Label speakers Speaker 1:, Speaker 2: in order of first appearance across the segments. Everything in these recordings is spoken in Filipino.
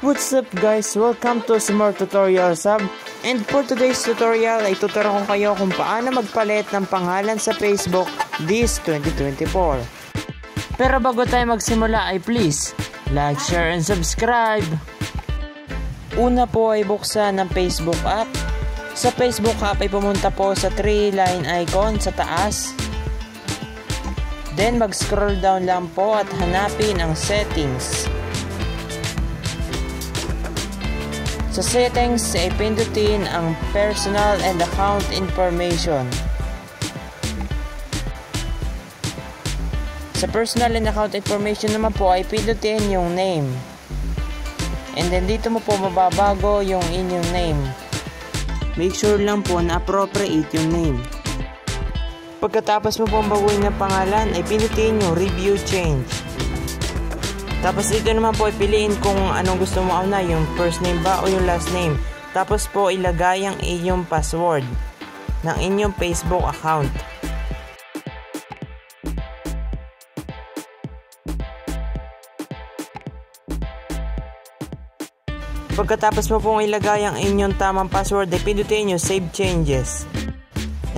Speaker 1: What's up guys? Welcome to Smart Tutorial Sub. And for today's tutorial ay tuturuan ko kayo kung paano magpalit ng pangalan sa Facebook this 2024. Pero bago tayo magsimula ay please like, share, and subscribe. Una po ay buksan ng Facebook app. Sa Facebook app ay pumunta po sa 3-line icon sa taas. Then mag-scroll down lang po at hanapin ang settings. Sa settings ay pindutin ang personal and account information. Sa personal and account information naman po ay pindutin yung name. And then dito mo po mababago yung inyong name. Make sure lang po na appropriate yung name. Pagkatapos mo pong baguhin ng pangalan ay pindutin yung review change. Tapos dito naman po ipiliin kung anong gusto mo na, yung first name ba o yung last name. Tapos po ilagay ang inyong password ng inyong Facebook account. Pagkatapos mo pong ilagay ang inyong tamang password, ay pindutin nyo save changes.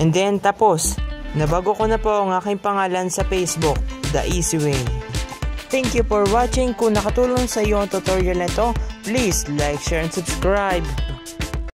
Speaker 1: And then tapos, nabago ko na po ang aking pangalan sa Facebook, the easy way. Thank you for watching. Kung nakatulong sa iyo ang tutorial na ito, please like, share, and subscribe.